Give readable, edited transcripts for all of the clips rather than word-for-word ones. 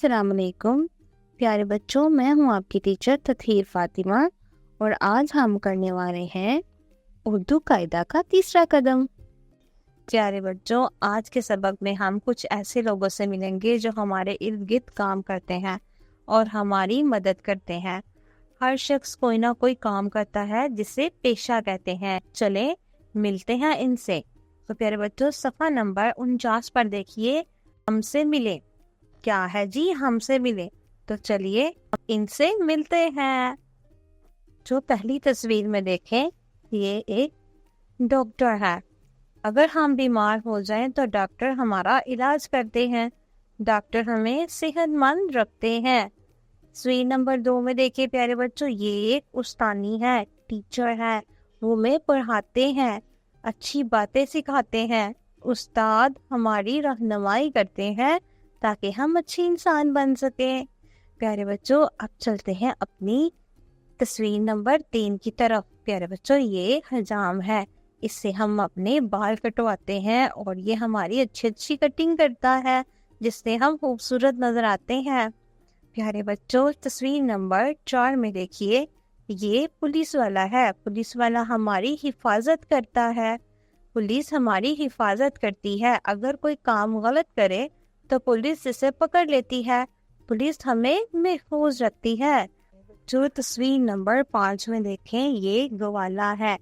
السلام علیکم پیارے بچوں، میں ہوں آپ کی ٹیچر تطہیر فاطمہ اور آج ہم کرنے والے ہیں اردو قاعدہ کا تیسرا قدم۔ پیارے بچوں، آج کے سبق میں ہم کچھ ایسے لوگوں سے ملیں گے جو ہمارے ارد گرد کام کرتے ہیں اور ہماری مدد کرتے ہیں۔ ہر شخص کوئی نہ کوئی کام کرتا ہے جسے پیشہ کہتے ہیں۔ چلیں ملتے ہیں ان سے۔ تو پیارے بچوں، صفحہ نمبر 49 پر دیکھیے، ہم سے ملے کیا ہے جی؟ ہم سے ملے۔ تو چلیے ان سے ملتے ہیں۔ جو پہلی تصویر میں دیکھیں، یہ ایک ڈاکٹر ہے۔ اگر ہم بیمار ہو جائیں تو ڈاکٹر ہمارا علاج کرتے ہیں، ڈاکٹر ہمیں صحت مند رکھتے ہیں۔ تصویر نمبر 2 میں دیکھیں پیارے بچوں، یہ ایک استانی ہے، ٹیچر ہے، وہ ہمیں پڑھاتے ہیں، اچھی باتیں سکھاتے ہیں۔ استاد ہماری رہنمائی کرتے ہیں تاکہ ہم اچھی انسان بن سکیں۔ پیارے بچوں، اب چلتے ہیں اپنی تصویر نمبر 3 کی طرف۔ پیارے بچوں، یہ حجام ہے، اس سے ہم اپنے بال کٹواتے ہیں اور یہ ہماری اچھی کٹنگ کرتا ہے جس سے ہم خوبصورت نظر آتے ہیں۔ پیارے بچوں، تصویر نمبر 4 میں دیکھیے، یہ پولیس والا ہے۔ پولیس والا ہماری حفاظت کرتا ہے، پولیس ہماری حفاظت کرتی ہے۔ اگر کوئی کام غلط کرے تو پولیس اسے پکڑ لیتی ہے، پولیس ہمیں محفوظ رکھتی ہے۔ جو تصویر نمبر 5 میں دیکھیں، یہ گوالا ہے،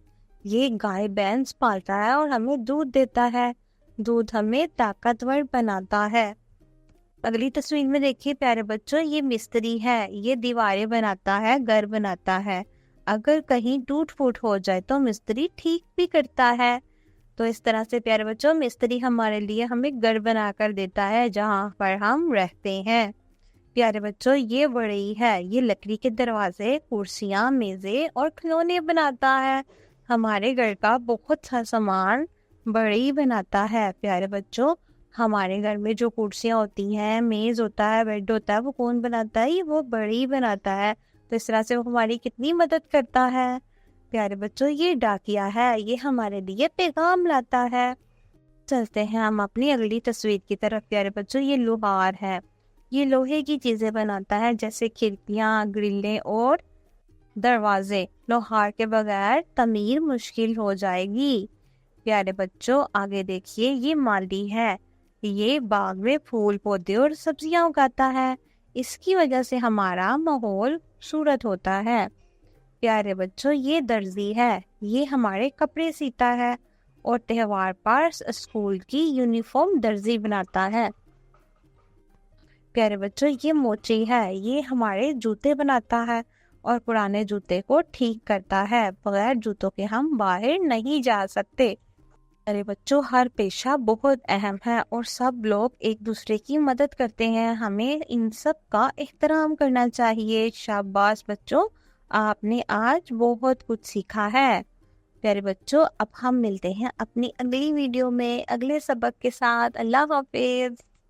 یہ گائے بھینس پالتا ہے اور ہمیں دودھ دیتا ہے، دودھ ہمیں طاقتور بناتا ہے۔ اگلی تصویر میں دیکھیے پیارے بچوں، یہ مستری ہے، یہ دیواریں بناتا ہے، گھر بناتا ہے۔ اگر کہیں ٹوٹ پھوٹ ہو جائے تو مستری ٹھیک بھی کرتا ہے۔ تو اس طرح سے پیارے بچوں، مستری ہمارے لیے ہمیں گھر بنا کر دیتا ہے جہاں پر ہم رہتے ہیں۔ پیارے بچوں، یہ بڑھئی ہے، یہ لکڑی کے دروازے، کرسیاں، میزیں اور کھلونے بناتا ہے۔ ہمارے گھر کا بہت سا سامان بڑھئی بناتا ہے۔ پیارے بچوں، ہمارے گھر میں جو کرسیاں ہوتی ہیں، میز ہوتا ہے، بیڈ ہوتا ہے، وہ کون بناتا ہے؟ وہ بڑھئی بناتا ہے۔ تو اس طرح سے وہ ہماری کتنی مدد کرتا ہے۔ پیارے بچوں، یہ ڈاکیا ہے، یہ ہمارے لیے پیغام لاتا ہے۔ چلتے ہیں ہم اپنی اگلی تصویر کی طرف۔ پیارے بچوں، یہ لوہار ہے، یہ لوہے کی چیزیں بناتا ہے جیسے کھڑکیاں، گرلیں اور دروازے۔ لوہار کے بغیر تعمیر مشکل ہو جائے گی۔ پیارے بچوں، آگے دیکھیے، یہ مالی ہے، یہ باغ میں پھول پودے اور سبزیاں اگاتا ہے، اس کی وجہ سے ہمارا ماحول خوبصورت ہوتا ہے۔ پیارے بچوں، یہ درزی ہے، یہ ہمارے کپڑے سیتا ہے اور تہوار پر اسکول کی یونیفارم درزی بناتا ہے۔ پیارے بچوں، یہ موچی ہے، یہ ہمارے جوتے بناتا ہے اور پرانے جوتے کو ٹھیک کرتا ہے۔ بغیر جوتوں کے ہم باہر نہیں جا سکتے۔ پیارے بچوں، ہر پیشہ بہت اہم ہے اور سب لوگ ایک دوسرے کی مدد کرتے ہیں، ہمیں ان سب کا احترام کرنا چاہیے۔ شاباش بچوں، آپ نے آج بہت کچھ سیکھا ہے۔ پیارے بچوں، اب ہم ملتے ہیں اپنی اگلی ویڈیو میں اگلے سبق کے ساتھ۔ اللہ حافظ۔